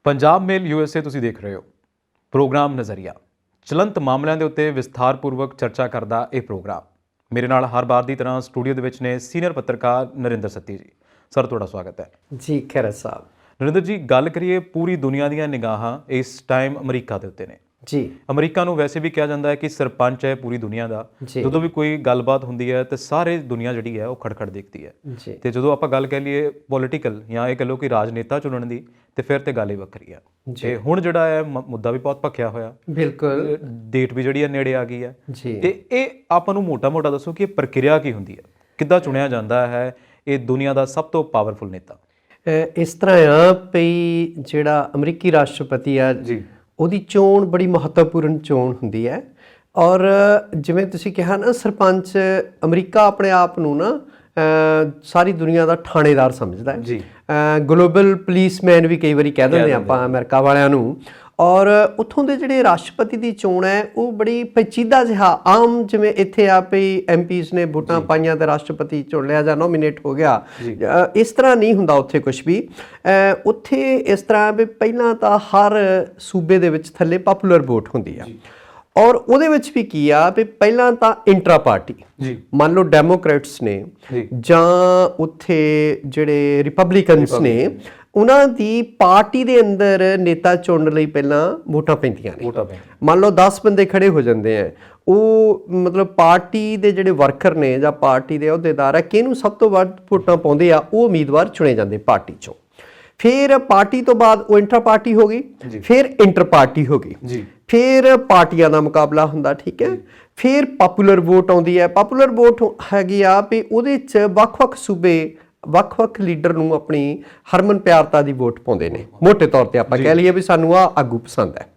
Punjab mail USA ਤੁਸੀਂ ਦੇਖ ਰਹੇ ਹੋ। ਪ੍ਰੋਗਰਾਮ ਨਜ਼ਰੀਆ ਚਲੰਤ ਮਾਮਲਿਆਂ ਦੇ ਉੱਤੇ ਵਿਸਥਾਰਪੂਰਵਕ ਚਰਚਾ ਕਰਦਾ ਇਹ ਪ੍ਰੋਗਰਾਮ। ਮੇਰੇ ਨਾਲ ਹਰ ਵਾਰ ਦੀ ਤਰ੍ਹਾਂ ਸਟੂਡੀਓ ਦੇ ਵਿੱਚ ਨੇ ਸੀਨੀਅਰ ਪੱਤਰਕਾਰ ਨਰਿੰਦਰ ਸੱਤੀ ਜੀ। ਸਰ, ਤੁਹਾਡਾ ਸਵਾਗਤ ਹੈ ਜੀ। ਖੈਰ ਸਾਹਿਬ। ਨਰਿੰਦਰ ਜੀ, ਗੱਲ ਕਰੀਏ ਪੂਰੀ ਦੁਨੀਆ ਦੀਆਂ ਨਿਗਾਹਾਂ ਇਸ ਟਾਈਮ ਅਮਰੀਕਾ ਦੇ ਉੱਤੇ ਨੇ ਜੀ। ਅਮਰੀਕਾ ਨੂੰ ਵੈਸੇ ਵੀ ਕਿਹਾ ਜਾਂਦਾ ਹੈ ਕਿ ਸਰਪੰਚ ਹੈ ਪੂਰੀ ਦੁਨੀਆ ਦਾ। ਜਦੋਂ ਵੀ ਕੋਈ ਗੱਲਬਾਤ ਹੁੰਦੀ ਹੈ ਤੇ ਸਾਰੇ ਦੁਨੀਆ ਜਿਹੜੀ ਹੈ ਉਹ ਖੜਖੜ ਦੇਖਦੀ ਹੈ ਤੇ ਜਦੋਂ ਆਪਾਂ ਗੱਲ ਕਹਿ ਲਈਏ ਪੋਲੀਟੀਕਲ ਜਾਂ ਇਹ ਕਹਿ ਲਓ ਕਿ ਰਾਜਨੇਤਾ ਚੁਣਨ ਦੀ ਤੇ ਫਿਰ ਤੇ ਗੱਲ ਹੀ ਵੱਖਰੀ ਹੈ। ਤੇ ਹੁਣ ਜਿਹੜਾ ਹੈ ਮੁੱਦਾ ਵੀ ਬਹੁਤ ਭਖਿਆ ਹੋਇਆ, ਬਿਲਕੁਲ ਡੇਟ ਵੀ ਜਿਹੜੀ ਹੈ ਨੇੜੇ ਆ ਗਈ ਹੈ ਤੇ ਇਹ ਆਪਾਂ ਨੂੰ ਮੋਟਾ ਦੱਸੋ ਕਿ ਇਹ ਪ੍ਰਕਿਰਿਆ ਕੀ ਹੁੰਦੀ ਹੈ, ਕਿੱਦਾਂ ਚੁਣਿਆ ਜਾਂਦਾ ਹੈ ਇਹ ਦੁਨੀਆ ਦਾ ਸਭ ਤੋਂ ਪਾਵਰਫੁਲ ਨੇਤਾ? ਇਸ ਤਰ੍ਹਾਂ ਆ ਵੀ ਜਿਹੜਾ ਅਮਰੀਕੀ ਰਾਸ਼ਟਰਪਤੀ ਆ ਜੀ, ਉਹਦੀ ਚੋਣ ਬੜੀ ਮਹੱਤਵਪੂਰਨ ਚੋਣ ਹੁੰਦੀ ਹੈ। ਔਰ ਜਿਵੇਂ ਤੁਸੀਂ ਕਿਹਾ ਨਾ, ਸਰਪੰਚ ਅਮਰੀਕਾ ਆਪਣੇ ਆਪ ਨੂੰ ਨਾ ਸਾਰੀ ਦੁਨੀਆ ਦਾ ਥਾਣੇਦਾਰ ਸਮਝਦਾ ਹੈ ਜੀ। ਗਲੋਬਲ ਪੁਲਿਸਮੈਨ ਵੀ ਕਈ ਵਾਰੀ ਕਹਿ ਦਿੰਦੇ ਆਪਾਂ ਅਮਰੀਕਾ ਵਾਲਿਆਂ ਨੂੰ। ਔਰ ਉੱਥੋਂ ਦੇ ਜਿਹੜੇ ਰਾਸ਼ਟਰਪਤੀ ਦੀ ਚੋਣ ਹੈ ਉਹ ਬੜੀ ਪੇਚੀਦਾ ਜਿਹਾ, ਆਮ ਜਿਵੇਂ ਇੱਥੇ ਆ ਵੀ ਐਮਪੀਜ਼ ਨੇ ਵੋਟਾਂ ਪਾਈਆਂ ਤੇ ਰਾਸ਼ਟਰਪਤੀ ਚੁਣ ਲਿਆ ਜਾਂ ਨੋਮੀਨੇਟ ਹੋ ਗਿਆ, ਇਸ ਤਰ੍ਹਾਂ ਨਹੀਂ ਹੁੰਦਾ ਉੱਥੇ ਕੁਝ ਵੀ। ਉੱਥੇ ਇਸ ਤਰ੍ਹਾਂ ਵੀ ਪਹਿਲਾਂ ਤਾਂ ਹਰ ਸੂਬੇ ਦੇ ਵਿੱਚ ਥੱਲੇ ਪਪੂਲਰ ਵੋਟ ਹੁੰਦੀ ਆ। ਔਰ ਉਹਦੇ ਵਿੱਚ ਵੀ ਕੀ ਆ ਵੀ ਪਹਿਲਾਂ ਤਾਂ ਇੰਟਰਾ ਪਾਰਟੀ, ਮੰਨ ਲਓ ਡੈਮੋਕ੍ਰੇਟਸ ਨੇ ਜਾਂ ਉੱਥੇ ਜਿਹੜੇ ਰਿਪਬਲਿਕਨਸ ਨੇ, ਉਹਨਾਂ ਦੀ ਪਾਰਟੀ ਦੇ ਅੰਦਰ ਨੇਤਾ ਚੁਣਨ ਲਈ ਪਹਿਲਾਂ ਵੋਟਾਂ ਪੈਂਦੀਆਂ ਨੇ। ਮੰਨ ਲਓ 10 ਬੰਦੇ ਖੜੇ ਹੋ ਜਾਂਦੇ ਆ, ਉਹ ਮਤਲਬ ਪਾਰਟੀ ਦੇ ਜਿਹੜੇ ਵਰਕਰ ਨੇ ਜਾਂ ਪਾਰਟੀ ਦੇ ਅਹੁਦੇਦਾਰ ਆ, ਕਿਹਨੂੰ ਸਭ ਤੋਂ ਵੱਧ ਵੋਟਾਂ ਪਾਉਂਦੇ ਆ ਉਹ ਉਮੀਦਵਾਰ ਚੁਣੇ ਜਾਂਦੇ ਪਾਰਟੀ ਚੋਂ। ਫਿਰ ਪਾਰਟੀ ਤੋਂ ਬਾਅਦ ਉਹ ਇੰਟਰ ਪਾਰਟੀ ਹੋ ਗਈ, ਫਿਰ ਇੰਟਰ ਪਾਰਟੀ ਹੋ ਗਈ, ਫਿਰ ਪਾਰਟੀਆਂ ਦਾ ਮੁਕਾਬਲਾ ਹੁੰਦਾ, ਠੀਕ ਹੈ। ਫਿਰ ਪਾਪੂਲਰ ਵੋਟ ਆਉਂਦੀ ਹੈ। ਪਾਪੂਲਰ ਵੋਟ ਹੈਗੀ ਆ ਵੀ ਉਹਦੇ 'ਚ ਵੱਖ-ਵੱਖ ਸੂਬੇ ਵੱਖ-ਵੱਖ ਲੀਡਰ ਨੂੰ ਆਪਣੀ ਹਰਮਨ ਪਿਆਰਤਾ ਦੀ ਵੋਟ ਪਾਉਂਦੇ ਨੇ। ਮੋਟੇ ਤੌਰ ਤੇ ਆਪਾਂ ਕਹਿ ਲਈਏ ਵੀ ਸਾਨੂੰ ਆਹ ਆਗੂ ਪਸੰਦ ਹੈ।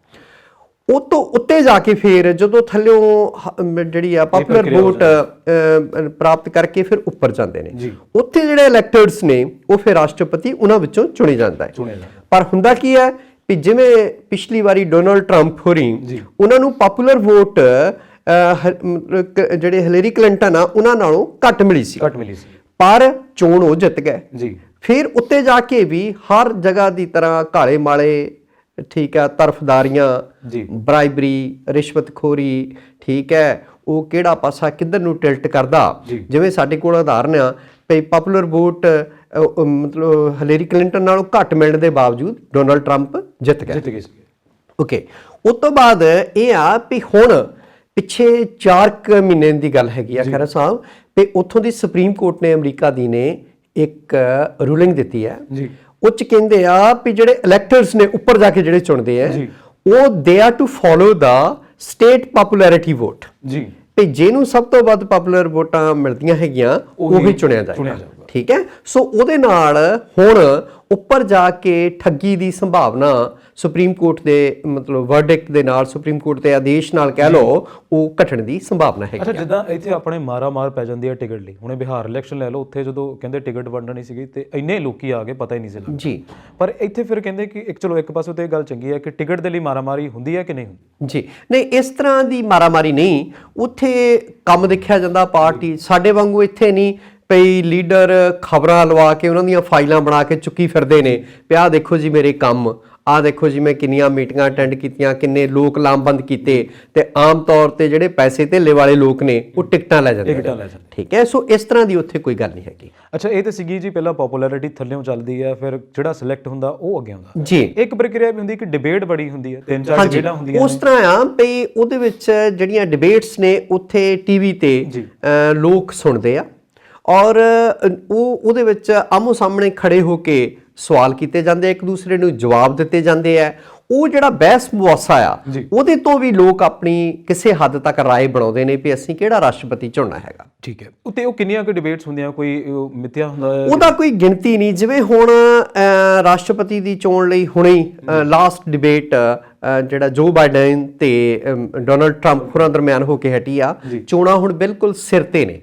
ਉਹ ਤੋਂ ਉੱਤੇ ਜਾ ਕੇ ਫਿਰ ਜਦੋਂ ਥੱਲਿਓਂ ਜਿਹੜੀ ਆ ਪਾਪੂਲਰ ਵੋਟ ਪ੍ਰਾਪਤ ਕਰਕੇ ਫਿਰ ਉੱਪਰ ਜਾਂਦੇ ਨੇ। ਉੱਥੇ ਜਿਹੜੇ ਇਲੈਕਟਰਸ ਨੇ ਉਹ ਫਿਰ ਰਾਸ਼ਟਰਪਤੀ ਉਹਨਾਂ ਵਿੱਚੋਂ ਚੁਣੇ ਜਾਂਦਾ ਹੈ। ਪਰ ਹੁੰਦਾ ਕੀ ਹੈ ਵੀ ਜਿਵੇਂ ਪਿਛਲੀ ਵਾਰੀ ਡੋਨਾਲਡ ਟਰੰਪ ਹੋਰੀ, ਉਹਨਾਂ ਨੂੰ ਪਾਪੂਲਰ ਵੋਟ ਜਿਹੜੇ ਹਿਲੇਰੀ ਕਲਿੰਟਨ ਆ ਉਹਨਾਂ ਨਾਲੋਂ ਘੱਟ ਮਿਲੀ ਸੀ, ਪਰ ਚੋਣ ਉਹ ਜਿੱਤ ਗਏ। ਫਿਰ ਉੱਤੇ ਜਾ ਕੇ ਵੀ ਹਰ ਜਗ੍ਹਾ ਦੀ ਤਰ੍ਹਾਂ ਕਾਲੇ ਮਾਲੇ, ਠੀਕ ਹੈ, ਤਰਫਦਾਰੀਆਂ, ਬਰਾਈਬਰੀ, ਰਿਸ਼ਵਤਖੋਰੀ, ਠੀਕ ਹੈ, ਉਹ ਕਿਹੜਾ ਪਾਸਾ ਕਿੱਧਰ ਨੂੰ ਟਿਲਟ ਕਰਦਾ। ਜਿਵੇਂ ਸਾਡੇ ਕੋਲ ਉਦਾਹਰਨ ਆ ਵੀ ਪਾਪੂਲਰ ਵੋਟ ਮਤਲਬ ਹਿਲੇਰੀ ਕਲਿੰਟਨ ਨਾਲੋਂ ਘੱਟ ਮਿਲਣ ਦੇ ਬਾਵਜੂਦ ਡੋਨਾਲਡ ਟਰੰਪ ਜਿੱਤ ਗਏ। ਓਕੇ, ਉਸ ਤੋਂ ਬਾਅਦ ਇਹ ਆ ਵੀ ਹੁਣ ਪਿੱਛੇ 4 ਮਹੀਨੇ ਦੀ ਗੱਲ ਹੈਗੀ ਆ ਖੈਰਾ ਸਾਹਿਬ, ਤੇ ਉੱਥੋਂ ਦੀ ਸੁਪਰੀਮ ਕੋਰਟ ਨੇ ਅਮਰੀਕਾ ਦੀ ਨੇ ਇੱਕ ਰੂਲਿੰਗ ਦਿੱਤੀ ਹੈ। ਉਹ 'ਚ ਕਹਿੰਦੇ ਆ ਵੀ ਜਿਹੜੇ ਇਲੈਕਟਰਸ ਨੇ ਉੱਪਰ ਜਾ ਕੇ ਜਿਹੜੇ ਚੁਣਦੇ ਆ, ਉਹ ਦੇ ਆਰ ਟੂ ਫੋਲੋ ਦਾ ਸਟੇਟ ਪਾਪੂਲੈਰਿਟੀ ਵੋਟ। ਤੇ ਜਿਹਨੂੰ ਸਭ ਤੋਂ ਵੱਧ ਪਾਪੂਲਰ ਵੋਟਾਂ ਮਿਲਦੀਆਂ ਹੈਗੀਆਂ ਉਹੀ ਚੁਣਿਆ ਜਾਏਗਾ, ਠੀਕ ਹੈ। ਸੋ ਉਹਦੇ ਨਾਲ ਹੁਣ ਉੱਪਰ ਜਾ ਕੇ ਠੱਗੀ ਦੀ ਸੰਭਾਵਨਾ ਸੁਪਰੀਮ ਕੋਰਟ ਦੇ ਮਤਲਬ ਵਰਡਿਕਟ ਦੇ ਨਾਲ, ਸੁਪਰੀਮ ਕੋਰਟ ਦੇ ਆਦੇਸ਼ ਨਾਲ ਕਹਿ ਲਓ, ਉਹ ਘਟਣ ਦੀ ਸੰਭਾਵਨਾ ਹੈਗੀ। ਅੱਛਾ, ਜਿੱਦਾਂ ਇੱਥੇ ਆਪਣੇ ਮਾਰ ਪੈ ਜਾਂਦੀ ਹੈ ਟਿਕਟ ਲਈ। ਹੁਣੇ ਬਿਹਾਰ ਇਲੈਕਸ਼ਨ ਲੈ ਲਓ, ਉੱਥੇ ਜਦੋਂ ਕਹਿੰਦੇ ਟਿਕਟ ਵੰਡਣੀ ਸੀਗੀ ਤੇ ਇੰਨੇ ਲੋਕੀ ਆ ਗਏ, ਪਤਾ ਹੀ ਨਹੀਂ ਸੀ ਲੱਗਦਾ ਜੀ। ਪਰ ਇੱਥੇ ਫਿਰ ਕਹਿੰਦੇ ਕਿ ਚਲੋ ਇੱਕ ਪਾਸੇ ਤੇ ਇਹ ਗੱਲ ਚੰਗੀ ਹੈ ਕਿ ਟਿਕਟ ਦੇ ਲਈ ਮਾਰਾਮਾਰੀ ਹੁੰਦੀ ਹੈ ਕਿ ਨਹੀਂ ਹੁੰਦੀ? ਜੀ ਨਹੀਂ, ਇਸ ਤਰ੍ਹਾਂ ਦੀ ਮਾਰਾਮਾਰੀ ਨਹੀਂ। ਉੱਥੇ ਕੰਮ ਦੇਖਿਆ ਜਾਂਦਾ ਪਾਰਟੀ, ਸਾਡੇ ਵਾਂਗੂ ਇੱਥੇ ਨਹੀਂ ਪਈ ਲੀਡਰ ਖਬਰਾਂ ਲਵਾ ਕੇ ਉਹਨਾਂ ਦੀਆਂ ਫਾਈਲਾਂ ਬਣਾ ਕੇ ਚੁੱਕੀ ਫਿਰਦੇ ਨੇ ਵੀ ਆਹ ਦੇਖੋ ਜੀ ਮੇਰੇ ਕੰਮ, ਆਹ ਦੇਖੋ ਜੀ ਮੈਂ ਕਿੰਨੀਆਂ ਮੀਟਿੰਗਾਂ ਅਟੈਂਡ ਕੀਤੀਆਂ, ਕਿੰਨੇ ਲੋਕ ਲਾਮਬੰਦ ਕੀਤੇ। ਤੇ ਆਮ ਤੌਰ ਤੇ ਜਿਹੜੇ ਪੈਸੇ ਧੇਲੇ ਵਾਲੇ ਲੋਕ ਨੇ ਉਹ ਟਿਕਟਾਂ ਲੈ ਜਾਂਦੇ, ਠੀਕ ਹੈ। ਸੋ ਇਸ ਤਰ੍ਹਾਂ ਦੀ ਉੱਥੇ ਕੋਈ ਗੱਲ ਨਹੀਂ ਹੈਗੀ। ਅੱਛਾ, ਇਹ ਤਾਂ ਸੀਗੀ ਜੀ ਪਹਿਲਾਂ ਪਪੂਲੈਰਿਟੀ ਥੱਲਿਓਂ ਚੱਲਦੀ ਹੈ, ਫਿਰ ਜਿਹੜਾ ਸਿਲੈਕਟ ਹੁੰਦਾ ਉਹ ਅੱਗੇ ਆਉਂਦਾ ਜੀ। ਇੱਕ ਪ੍ਰਕਿਰਿਆ ਵੀ ਹੁੰਦੀ ਕਿ ਡਿਬੇਟ ਬੜੀ ਹੁੰਦੀ ਹੈ, 3-4 ਡਿਬੇਟਾਂ ਹੁੰਦੀਆਂ। ਉਸ ਤਰ੍ਹਾਂ ਆ ਵੀ ਉਹਦੇ ਵਿੱਚ ਜਿਹੜੀਆਂ ਡਿਬੇਟਸ ਨੇ ਉੱਥੇ ਟੀਵੀ ਤੇ ਲੋਕ ਸੁਣਦੇ ਆ ਔਰ ਉਹਦੇ ਵਿੱਚ ਆਮੋ ਸਾਹਮਣੇ ਖੜੇ ਹੋ ਕੇ ਸਵਾਲ ਕੀਤੇ ਜਾਂਦੇ, ਇੱਕ ਦੂਸਰੇ ਨੂੰ ਜਵਾਬ ਦਿੱਤੇ ਜਾਂਦੇ ਆ। ਉਹ ਜਿਹੜਾ ਬਹਿਸ ਮੁਬਾਸਾ ਆ ਉਹਦੇ ਤੋਂ ਵੀ ਲੋਕ ਆਪਣੀ ਕਿਸੇ ਹੱਦ ਤੱਕ ਰਾਏ ਬਣਾਉਂਦੇ ਨੇ ਵੀ ਅਸੀਂ ਕਿਹੜਾ ਰਾਸ਼ਟਰਪਤੀ ਚੁਣਨਾ ਹੈਗਾ, ਠੀਕ ਹੈ। ਉੱਤੇ ਉਹ ਕਿੰਨੀਆਂ ਕੁ ਡਿਬੇਟਸ ਹੁੰਦੀਆਂ, ਕੋਈ ਮਿੱਥਿਆ ਹੁੰਦਾ? ਉਹਦਾ ਕੋਈ ਗਿਣਤੀ ਨਹੀਂ। ਜਿਵੇਂ ਹੁਣ ਰਾਸ਼ਟਰਪਤੀ ਦੀ ਚੋਣ ਲਈ ਹੁਣੇ ਹੀ ਲਾਸਟ ਡਿਬੇਟ ਜਿਹੜਾ ਜੋ ਬਾਈਡਨ ਤੇ ਡੋਨਾਲਡ ਟਰੰਪ ਹੋਰਾਂ ਦਰਮਿਆਨ ਹੋ ਕੇ ਹਟੀ ਆ। ਚੋਣਾਂ ਹੁਣ ਬਿਲਕੁਲ ਸਿਰ ਤੇ ਨੇ।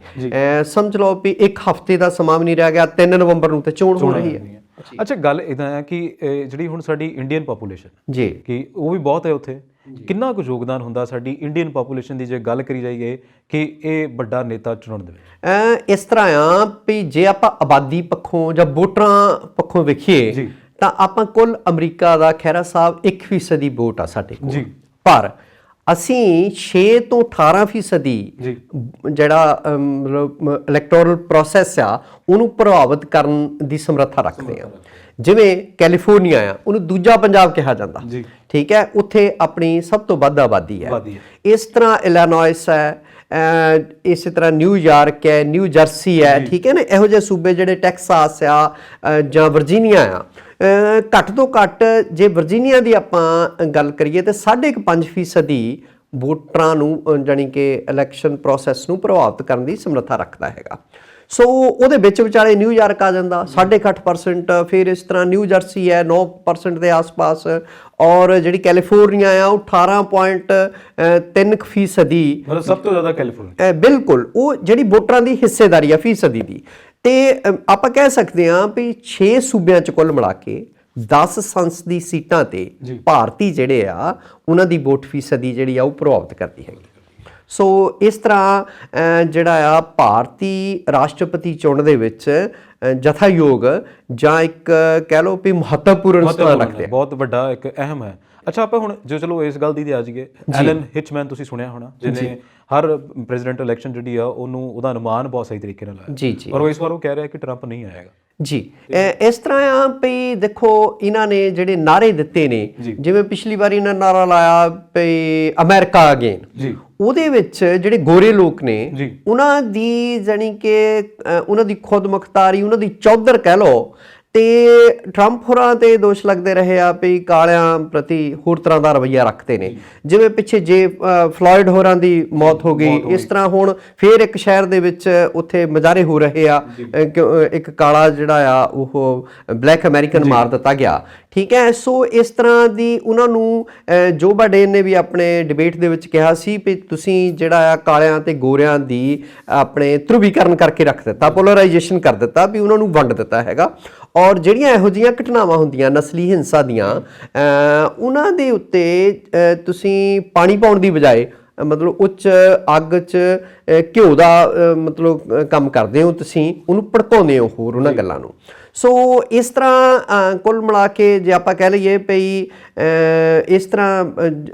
ਸਮਝ ਲਓ ਵੀ ਇੱਕ ਹਫ਼ਤੇ ਦਾ ਸਮਾਂ ਵੀ ਨਹੀਂ ਰਹਿ ਗਿਆ, 3 ਨਵੰਬਰ ਨੂੰ ਤੇ ਚੋਣ ਹੋ ਰਹੀ ਹੈ। ਅੱਛਾ, ਗੱਲ ਇੱਦਾਂ ਹੈ ਕਿ ਜਿਹੜੀ ਹੁਣ ਸਾਡੀ ਇੰਡੀਅਨ ਪਾਪੂਲੇਸ਼ਨ ਜੀ, ਕਿ ਉਹ ਵੀ ਬਹੁਤ ਹੈ ਉੱਥੇ, ਕਿੰਨਾ ਕੁ ਯੋਗਦਾਨ ਹੁੰਦਾ ਸਾਡੀ ਇੰਡੀਅਨ ਪਾਪੂਲੇਸ਼ਨ ਦੀ ਜੇ ਗੱਲ ਕਰੀ ਜਾਈਏ ਕਿ ਇਹ ਵੱਡਾ ਨੇਤਾ ਚੁਣਨ ਦੇ ਵਿੱਚ? ਇਸ ਤਰ੍ਹਾਂ ਆ ਵੀ ਜੇ ਆਪਾਂ ਆਬਾਦੀ ਪੱਖੋਂ ਜਾਂ ਵੋਟਰਾਂ ਪੱਖੋਂ ਵੇਖੀਏ ਤਾਂ ਆਪਾਂ ਕੁੱਲ ਅਮਰੀਕਾ ਦਾ ਖਹਿਰਾ ਸਾਹਿਬ 1% ਵੋਟ ਆ ਸਾਡੇ ਕੋਲ ਜੀ। ਪਰ ਅਸੀਂ 6 ਤੋਂ 18% ਜਿਹੜਾ ਮਤਲਬ ਇਲੈਕਟੋਰਲ ਪ੍ਰੋਸੈਸ ਆ ਉਹਨੂੰ ਪ੍ਰਭਾਵਿਤ ਕਰਨ ਦੀ ਸਮਰੱਥਾ ਰੱਖਦੇ ਆ। ਜਿਵੇਂ ਕੈਲੀਫੋਰਨੀਆ ਆ, ਉਹਨੂੰ ਦੂਜਾ ਪੰਜਾਬ ਕਿਹਾ ਜਾਂਦਾ, ਠੀਕ ਹੈ, ਉੱਥੇ ਆਪਣੀ ਸਭ ਤੋਂ ਵੱਧ ਆਬਾਦੀ ਹੈ। ਇਸ ਤਰ੍ਹਾਂ ਇਲੀਨੋਇਸ ਹੈ, ਇਸੇ ਤਰ੍ਹਾਂ ਨਿਊਯਾਰਕ ਹੈ, ਨਿਊ ਜਰਸੀ ਹੈ, ਠੀਕ ਹੈ ਨਾ, ਇਹੋ ਜਿਹੇ ਸੂਬੇ ਜਿਹੜੇ ਟੈਕਸਾਸ ਆ ਜਾਂ ਵਰਜੀਨੀਆ ਆ। ਘੱਟ ਤੋਂ ਘੱਟ ਜੇ ਵਰਜੀਨੀਆ ਦੀ ਆਪਾਂ ਗੱਲ ਕਰੀਏ ਤਾਂ 5.5% ਵੋਟਰਾਂ ਨੂੰ ਜਾਣੀ ਕਿ ਇਲੈਕਸ਼ਨ ਪ੍ਰੋਸੈਸ ਨੂੰ ਪ੍ਰਭਾਵਿਤ ਕਰਨ ਦੀ ਸਮਰੱਥਾ ਰੱਖਦਾ ਹੈਗਾ। ਸੋ ਉਹਦੇ ਵਿੱਚ ਵਿਚਾਲੇ ਨਿਊਯਾਰਕ ਆ ਜਾਂਦਾ 8.5%, ਫਿਰ ਇਸ ਤਰ੍ਹਾਂ ਨਿਊ ਜਰਸੀ ਹੈ 9% ਦੇ ਆਸ-ਪਾਸ, ਔਰ ਜਿਹੜੀ ਕੈਲੀਫੋਰਨੀਆ ਆ ਉਹ 18.3%, ਮਤਲਬ ਸਭ ਤੋਂ ਜ਼ਿਆਦਾ ਕੈਲੀਫੋਰਨੀਆ। ਬਿਲਕੁਲ, ਉਹ ਜਿਹੜੀ ਵੋਟਰਾਂ ਦੀ ਹਿੱਸੇਦਾਰੀ ਆ ਫੀਸਦੀ ਦੀ। ਤੇ ਆਪਾਂ ਕਹਿ ਸਕਦੇ ਹਾਂ ਵੀ 6 ਸੂਬਿਆਂ 'ਚ ਕੁੱਲ ਮਿਲਾ ਕੇ 10 ਸੰਸਦੀ ਸੀਟਾਂ ਤੇ ਭਾਰਤੀ ਜਿਹੜੇ ਆ ਉਹਨਾਂ ਦੀ ਵੋਟ ਫੀਸਦੀ ਜਿਹੜੀ ਆ ਉਹ ਪ੍ਰਭਾਵਿਤ ਕਰਦੀ ਹੈਗੀ। ਸੋ ਇਸ ਤਰ੍ਹਾਂ ਜਿਹੜਾ ਆ ਭਾਰਤੀ ਰਾਸ਼ਟਰਪਤੀ ਚੁਣਨ ਦੇ ਵਿੱਚ ਜਥਾਯੋਗ ਜਾਂ ਇੱਕ ਕਹਿ ਲਓ ਵੀ ਮਹੱਤਵਪੂਰਨ ਸਥਾਨ ਰੱਖਦੇ ਆ, ਬਹੁਤ ਵੱਡਾ ਇੱਕ ਅਹਿਮ ਹੈ। ਅੱਛਾ, ਆਪਾਂ ਹੁਣ ਜੋ ਚਲੋ ਇਸ ਗੱਲ ਦੀ ਆ ਜਾਈਏ, ਐਲਨ ਹਿਚਮੈਨ ਤੁਸੀਂ ਸੁਣਿਆ ਹੋਣਾ, ਜਿਹਨੇ ਹਰ ਪ੍ਰੈਜ਼ੀਡੈਂਟ ਇਲੈਕਸ਼ਨ ਜਿਹੜੀ ਆ ਉਹਦਾ ਅਨੁਮਾਨ ਬਹੁਤ ਸਹੀ ਤਰੀਕੇ ਨਾਲ ਲਾਇਆ। ਜੀ ਜੀ। ਔਰ ਇਸ ਵਾਰ ਉਹ ਕਹਿ ਰਿਹਾ ਕਿ ਟਰੰਪ ਨਹੀਂ ਆਏਗਾ। ਜੀ, ਇਸ ਤਰ੍ਹਾਂ ਆ ਵੀ ਦੇਖੋ ਇਹਨਾਂ ਨੇ ਜਿਹੜੇ ਨਾਅਰੇ ਦਿੱਤੇ ਨੇ, ਜਿਵੇਂ ਪਿਛਲੀ ਵਾਰੀ ਇਹਨਾਂ ਨਾਅਰਾ ਲਾਇਆ ਵੀ ਅਮਰੀਕਾ ਅਗੇਨ, ਉਹਦੇ ਵਿੱਚ ਜਿਹੜੇ ਗੋਰੇ ਲੋਕ ਨੇ ਉਹਨਾਂ ਦੀ ਜਾਣੀ ਕਿ ਉਹਨਾਂ ਦੀ ਖੁਦਮੁਖਤਾਰੀ, ਉਹਨਾਂ ਦੀ ਚੌਧਰ ਕਹਿ ਲਓ, ਤੇ ਟਰੰਪ ਹੋਰਾਂ ਤੇ ਦੋਸ਼ ਲੱਗਦੇ ਰਹੇ ਆ ਵੀ ਕਾਲਿਆਂ ਪ੍ਰਤੀ ਹੋਰ ਤਰ੍ਹਾਂ ਦਾ ਰਵੱਈਆ ਰੱਖਦੇ ਨੇ। ਜਿਵੇਂ ਪਿੱਛੇ ਜੇ ਫਲੋਇਡ ਹੋਰਾਂ ਦੀ ਮੌਤ ਹੋ ਗਈ, ਇਸ ਤਰ੍ਹਾਂ ਹੁਣ ਫੇਰ ਇੱਕ ਸ਼ਹਿਰ ਦੇ ਵਿੱਚ ਉੱਥੇ ਮੁਜ਼ਾਹਰੇ ਹੋ ਰਹੇ ਆ, ਇੱਕ ਕਾਲਾ ਜਿਹੜਾ ਆ ਉਹ ਬਲੈਕ ਅਮਰੀਕਨ ਮਾਰ ਦਿੱਤਾ ਗਿਆ, ਠੀਕ ਹੈ। ਸੋ ਇਸ ਤਰ੍ਹਾਂ ਦੀ ਉਹਨਾਂ ਨੂੰ ਜੋ ਬਾਈਡਨ ਨੇ ਵੀ ਆਪਣੇ ਡਿਬੇਟ ਦੇ ਵਿੱਚ ਕਿਹਾ ਸੀ ਵੀ ਤੁਸੀਂ ਜਿਹੜਾ ਆ ਕਾਲਿਆਂ ਤੇ ਗੋਰਿਆਂ ਦੀ ਆਪਣੇ ਧਰੁਵੀਕਰਨ ਕਰਕੇ ਰੱਖ ਦਿੱਤਾ, ਪੋਲਰਾਈਜੇਸ਼ਨ ਕਰ ਦਿੱਤਾ, ਵੀ ਉਹਨਾਂ ਨੂੰ ਵੰਡ ਦਿੱਤਾ ਹੈਗਾ। ਔਰ ਜਿਹੜੀਆਂ ਇਹੋ ਜਿਹੀਆਂ ਘਟਨਾਵਾਂ ਹੁੰਦੀਆਂ ਨਸਲੀ ਹਿੰਸਾ ਦੀਆਂ, ਉਹਨਾਂ ਦੇ ਉੱਤੇ ਤੁਸੀਂ ਪਾਣੀ ਪਾਉਣ ਦੀ ਬਜਾਏ ਮਤਲਬ ਉੱਚ ਅੱਗ 'ਚ ਘਿਓ ਦਾ ਮਤਲਬ ਕੰਮ ਕਰਦੇ ਹੋ, ਤੁਸੀਂ ਉਹਨੂੰ ਭੜਕਾਉਂਦੇ ਹੋ ਹੋਰ ਉਹਨਾਂ ਗੱਲਾਂ ਨੂੰ। ਸੋ ਇਸ ਤਰ੍ਹਾਂ ਕੁੱਲ ਮਿਲਾ ਕੇ ਜੇ ਆਪਾਂ ਕਹਿ ਲਈਏ ਵੀ ਇਸ ਤਰ੍ਹਾਂ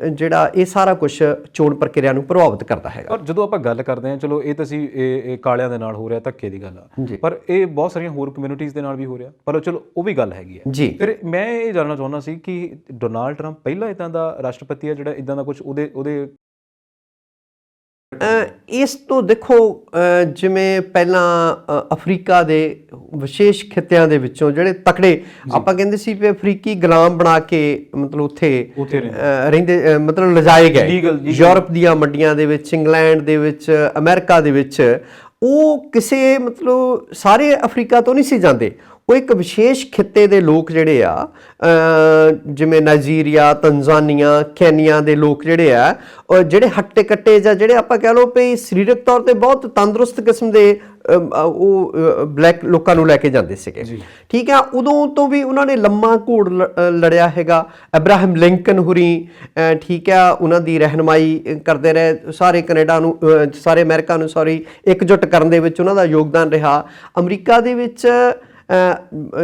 ਜਿਹੜਾ ਇਹ ਸਾਰਾ ਕੁਝ ਚੋਣ ਪ੍ਰਕਿਰਿਆ ਨੂੰ ਪ੍ਰਭਾਵਿਤ ਕਰਦਾ ਹੈਗਾ। ਔਰ ਜਦੋਂ ਆਪਾਂ ਗੱਲ ਕਰਦੇ ਹਾਂ, ਚਲੋ ਇਹ ਤਾਂ ਅਸੀਂ ਇਹ ਕਾਲਿਆਂ ਦੇ ਨਾਲ ਹੋ ਰਿਹਾ, ਧੱਕੇ ਦੀ ਗੱਲ ਆ, ਪਰ ਇਹ ਬਹੁਤ ਸਾਰੀਆਂ ਹੋਰ ਕਮਿਊਨਿਟੀਜ਼ ਦੇ ਨਾਲ ਵੀ ਹੋ ਰਿਹਾ, ਪਰ ਚਲੋ ਉਹ ਵੀ ਗੱਲ ਹੈਗੀ ਹੈ ਜੀ। ਫਿਰ ਮੈਂ ਇਹ ਜਾਣਨਾ ਚਾਹੁੰਦਾ ਸੀ ਕਿ ਡੋਨਾਲਡ ਟਰੰਪ ਪਹਿਲਾਂ ਇੱਦਾਂ ਦਾ ਰਾਸ਼ਟਰਪਤੀ ਹੈ ਜਿਹੜਾ ਇੱਦਾਂ ਦਾ ਕੁਝ ਉਹਦੇ ਇਸ ਤੋਂ ਦੇਖੋ ਜਿਵੇਂ ਪਹਿਲਾਂ ਅਫਰੀਕਾ ਦੇ ਵਿਸ਼ੇਸ਼ ਖਿੱਤਿਆਂ ਦੇ ਵਿੱਚੋਂ ਜਿਹੜੇ ਤਕੜੇ ਆਪਾਂ ਕਹਿੰਦੇ ਸੀ ਵੀ ਅਫਰੀਕੀ ਗੁਲਾਮ ਬਣਾ ਕੇ ਮਤਲਬ ਉੱਥੇ ਰਹਿੰਦੇ, ਮਤਲਬ ਲਿਜਾਏ ਗਏ ਯੂਰਪ ਦੀਆਂ ਮੰਡੀਆਂ ਦੇ ਵਿੱਚ, ਇੰਗਲੈਂਡ ਦੇ ਵਿੱਚ, ਅਮਰੀਕਾ ਦੇ ਵਿੱਚ, ਉਹ ਕਿਸੇ ਮਤਲਬ ਸਾਰੇ ਅਫਰੀਕਾ ਤੋਂ ਨਹੀਂ ਸੀ ਜਾਂਦੇ। ਉਹ ਇੱਕ ਵਿਸ਼ੇਸ਼ ਖਿੱਤੇ ਦੇ ਲੋਕ ਜਿਹੜੇ ਆ, ਜਿਵੇਂ ਨਾਈਜੀਰੀਆ, ਤੰਜ਼ਾਨੀਆ, ਕੈਨੀਆ ਦੇ ਲੋਕ ਜਿਹੜੇ ਆ, ਔਰ ਜਿਹੜੇ ਹੱਟੇ ਕੱਟੇ ਜਾਂ ਜਿਹੜੇ ਆਪਾਂ ਕਹਿ ਲਓ ਵੀ ਸਰੀਰਕ ਤੌਰ ਤੇ ਬਹੁਤ ਤੰਦਰੁਸਤ ਕਿਸਮ ਦੇ ਉਹ ਬਲੈਕ ਲੋਕਾਂ ਨੂੰ ਲੈ ਕੇ ਜਾਂਦੇ ਸੀਗੇ, ਠੀਕ ਆ। ਉਦੋਂ ਤੋਂ ਵੀ ਉਹਨਾਂ ਨੇ ਲੰਮਾ ਘੋੜ ਲੜਿਆ ਹੈਗਾ। ਅਬਰਾਹਮ ਲਿੰਕਨ ਹੁਰੀ, ਠੀਕ ਆ, ਉਹਨਾਂ ਦੀ ਰਹਿਨੁਮਾਈ ਕਰਦੇ ਰਹੇ, ਸਾਰੇ ਕੈਨੇਡਾ ਨੂੰ, ਸਾਰੇ ਅਮਰੀਕਾ ਨੂੰ ਇਕਜੁੱਟ ਕਰਨ ਦੇ ਵਿੱਚ ਉਹਨਾਂ ਦਾ ਯੋਗਦਾਨ ਰਿਹਾ। ਅਮਰੀਕਾ ਦੇ ਵਿੱਚ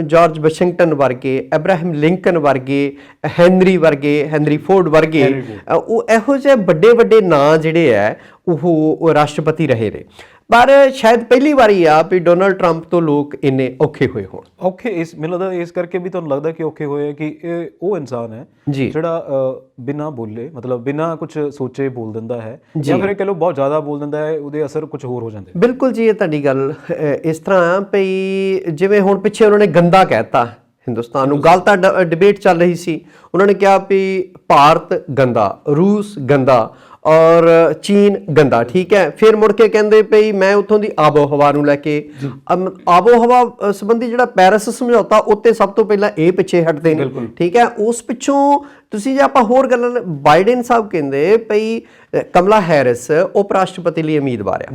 ਜਾਰਜ ਵਾਸ਼ਿੰਗਟਨ ਵਰਗੇ, ਅਬਰਾਹਮ ਲਿੰਕਨ ਵਰਗੇ, ਹੈਨਰੀ ਫੋਰਡ ਵਰਗੇ, ਉਹ ਇਹੋ ਜਿਹੇ ਵੱਡੇ ਵੱਡੇ ਨਾਂ ਜਿਹੜੇ ਹੈ ਉਹ ਰਾਸ਼ਟਰਪਤੀ ਰਹੇ ਨੇ। ਪਰ ਸ਼ਾਇਦ ਪਹਿਲੀ ਵਾਰੀ ਆ ਵੀ ਡੋਨਾਲਡ ਟਰੰਪ ਤੋਂ ਲੋਕ ਇੰਨੇ ਔਖੇ ਹੋਏ ਹੋਣ। ਔਖੇ ਮੈਨੂੰ ਲੱਗਦਾ ਇਸ ਕਰਕੇ ਵੀ ਤੁਹਾਨੂੰ ਲੱਗਦਾ ਕਿ ਔਖੇ ਹੋਏ ਕਿ ਇਹ ਉਹ ਇਨਸਾਨ ਹੈ ਜਿਹੜਾ ਬਿਨਾਂ ਬੋਲੇ, ਮਤਲਬ ਬਿਨਾਂ ਕੁਝ ਸੋਚੇ ਬੋਲ ਦਿੰਦਾ ਹੈ, ਜਾਂ ਫਿਰ ਕਹਿ ਲਓ ਬਹੁਤ ਜ਼ਿਆਦਾ ਬੋਲ ਦਿੰਦਾ ਹੈ, ਉਹਦੇ ਅਸਰ ਕੁਝ ਹੋਰ ਹੋ ਜਾਂਦੇ। ਬਿਲਕੁਲ ਜੀ, ਇਹ ਤੁਹਾਡੀ ਗੱਲ ਇਸ ਤਰ੍ਹਾਂ ਵੀ ਜਿਵੇਂ ਹੁਣ ਪਿੱਛੇ ਉਹਨਾਂ ਨੇ ਗੰਦਾ ਕਹਿਤਾ ਹਿੰਦੁਸਤਾਨ ਨੂੰ, ਗੱਲ ਤਾਂ ਡਿਬੇਟ ਚੱਲ ਰਹੀ ਸੀ, ਉਹਨਾਂ ਨੇ ਕਿਹਾ ਵੀ ਭਾਰਤ ਗੰਦਾ, ਰੂਸ ਗੰਦਾ ਔਰ ਚੀਨ ਗੰਦਾ, ਠੀਕ ਹੈ। ਫਿਰ ਮੁੜ ਕੇ ਕਹਿੰਦੇ ਪਈ ਮੈਂ ਉੱਥੋਂ ਦੀ ਆਬੋ ਹਵਾ ਨੂੰ ਲੈ ਕੇ, ਆਬੋ ਹਵਾ ਸੰਬੰਧੀ ਜਿਹੜਾ ਪੈਰਿਸ ਸਮਝੌਤਾ ਉੱਤੇ ਸਭ ਤੋਂ ਪਹਿਲਾਂ ਇਹ ਪਿੱਛੇ ਹਟਦੇ ਨੇ, ਠੀਕ ਹੈ। ਉਸ ਪਿੱਛੋਂ ਤੁਸੀਂ ਜੇ ਆਪਾਂ ਹੋਰ ਗੱਲਾਂ, ਬਾਈਡਨ ਸਾਹਿਬ ਕਹਿੰਦੇ ਪਈ ਕਮਲਾ ਹੈਰਿਸ ਉਪ ਰਾਸ਼ਟਰਪਤੀ ਲਈ ਉਮੀਦਵਾਰ ਆ,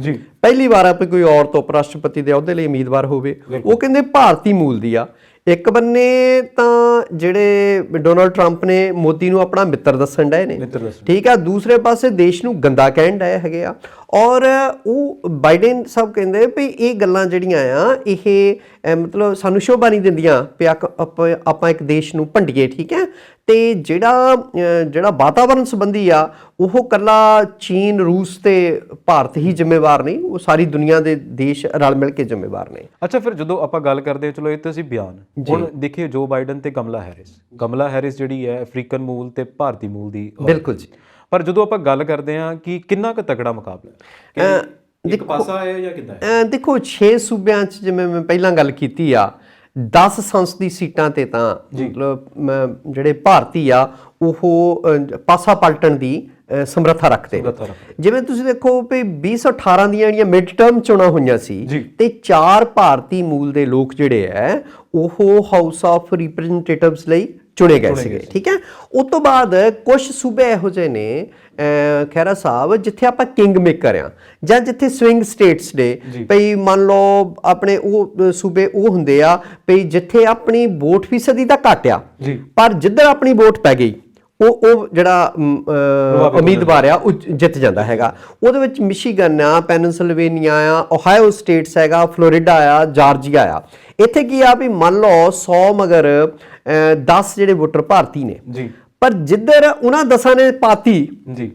ਪਹਿਲੀ ਵਾਰ ਆ ਵੀ ਕੋਈ ਔਰਤ ਉਪ ਰਾਸ਼ਟਰਪਤੀ ਦੇ ਅਹੁਦੇ ਲਈ ਉਮੀਦਵਾਰ ਹੋਵੇ। ਉਹ ਕਹਿੰਦੇ ਭਾਰਤੀ ਮੂਲ ਦੀ ਆ। ਇੱਕ ਬੰਨੇ ਤਾਂ ਜਿਹੜੇ ਡੋਨਾਲਡ ਟਰੰਪ ਨੇ ਮੋਦੀ ਨੂੰ ਆਪਣਾ ਮਿੱਤਰ ਦੱਸਣ ਡਏ ਨੇ, ਠੀਕ ਆ, ਦੂਸਰੇ ਪਾਸੇ ਦੇਸ਼ ਨੂੰ ਗੰਦਾ ਕਹਿਣ ਡਏ ਹੈਗੇ ਆ। ਔਰ ਉਹ ਬਾਈਡਨ ਸਾਹਿਬ ਕਹਿੰਦੇ ਵੀ ਇਹ ਗੱਲਾਂ ਜਿਹੜੀਆਂ ਆ ਇਹ ਮਤਲਬ ਸਾਨੂੰ ਸ਼ੋਭਾ ਨਹੀਂ ਦਿੰਦੀਆਂ ਵੀ ਆਪਾਂ ਇੱਕ ਦੇਸ਼ ਨੂੰ ਭੰਡੀਏ, ਠੀਕ ਹੈ। ਤੇ ਜਿਹੜਾ ਵਾਤਾਵਰਣ ਸੰਬੰਧੀ ਆ ਉਹ ਕੱਲਾ ਚੀਨ, ਰੂਸ ਤੇ ਭਾਰਤ ਹੀ ਜ਼ਿੰਮੇਵਾਰ ਨਹੀਂ, ਉਹ ਸਾਰੀ ਦੁਨੀਆ ਦੇ ਦੇਸ਼ ਰਲ ਮਿਲ ਕੇ ਜ਼ਿੰਮੇਵਾਰ ਨੇ। ਅੱਛਾ, ਫਿਰ ਜਦੋਂ ਆਪਾਂ ਗੱਲ ਕਰਦੇ ਹਾਂ, ਚਲੋ ਇਹ ਤਾਂ ਸੀ ਬਿਆਨ, ਹੁਣ ਦੇਖੀਏ ਜੋ ਬਾਈਡਨ ਤੇ ਕਮਲਾ ਹੈਰਿਸ ਜਿਹੜੀ ਹੈ ਅਫਰੀਕਨ ਮੂਲ ਤੇ ਭਾਰਤੀ ਮੂਲ ਦੀ। ਬਿਲਕੁਲ ਜੀ। ਪਰ ਜਦੋਂ ਆਪਾਂ ਗੱਲ ਕਰਦੇ ਹਾਂ ਕਿ ਕਿੰਨਾ ਕੁ ਤਕੜਾ ਮੁਕਾਬਲਾ ਹੈ, ਇੱਕ ਪਾਸਾ ਹੈ ਜਾਂ ਕਿੱਦਾਂ ਹੈ? ਦੇਖੋ 6 ਸੂਬਿਆਂ 'ਚ ਜਿਵੇਂ ਮੈਂ ਪਹਿਲਾਂ ਗੱਲ ਕੀਤੀ ਆ, 10 ਸੰਸਦੀ ਸੀਟਾਂ ਤੇ ਤਾਂ ਮਤਲਬ ਜਿਹੜੇ ਭਾਰਤੀ ਆ ਉਹ ਪਾਸਾ ਪਲਟਣ ਦੀ ਸਮਰੱਥਾ ਰੱਖਦੇ ਨੇ। ਜਿਵੇਂ ਤੁਸੀਂ ਦੇਖੋ ਵੀ 2018 ਦੀਆਂ ਜਿਹੜੀਆਂ ਮਿਡ ਟਰਮ ਚੋਣਾਂ ਹੋਈਆਂ ਸੀ ਤੇ 4 ਭਾਰਤੀ ਮੂਲ ਦੇ ਲੋਕ ਜਿਹੜੇ ਹੈ ਉਹ ਹਾਊਸ ਆਫ ਰਿਪਰੈਜ਼ੈਂਟੇਟਿਵਸ ਲਈ ਚੁਣੇ ਗਏ ਸੀਗੇ, ਠੀਕ ਹੈ। ਉਸ ਤੋਂ ਬਾਅਦ ਕੁਝ ਸੂਬੇ ਇਹੋ ਜਿਹੇ ਨੇ ਖਹਿਰਾ ਸਾਹਿਬ ਜਿੱਥੇ ਆਪਾਂ ਕਿੰਗ ਮੇਕਰ ਆ ਜਾਂ ਜਿੱਥੇ ਸਵਿੰਗ ਸਟੇਟਸ ਨੇ, ਭਈ ਮੰਨ ਲਓ ਆਪਣੇ ਉਹ ਸੂਬੇ ਉਹ ਹੁੰਦੇ ਆ ਭਈ ਜਿੱਥੇ ਆਪਣੀ ਵੋਟ ਫੀਸਦੀ ਤਾਂ ਘੱਟ ਆ, ਪਰ ਜਿੱਧਰ ਆਪਣੀ ਵੋਟ ਪੈ ਗਈ ਉਹ ਜਿਹੜਾ ਉਮੀਦਵਾਰ ਆ ਉਹ ਜਿੱਤ ਜਾਂਦਾ ਹੈਗਾ। ਉਹਦੇ ਵਿੱਚ ਮਿਸ਼ੀਗਨ ਆ, ਪੈਨਸਿਲਵੇਨੀਆ ਆ, ਓਹਾਇਓ ਸਟੇਟਸ ਹੈਗਾ, ਫਲੋਰੀਡਾ ਆ, ਜਾਰਜੀਆ ਆ। ਇੱਥੇ ਕੀ ਆ ਵੀ ਮੰਨ ਲਓ 100 ਮਗਰ 10 ਜਿਹੜੇ ਵੋਟਰ ਭਾਰਤੀ ਨੇ, ਪਰ ਜਿੱਧਰ ਉਹਨਾਂ 10 ਨੇ ਪਾਤੀ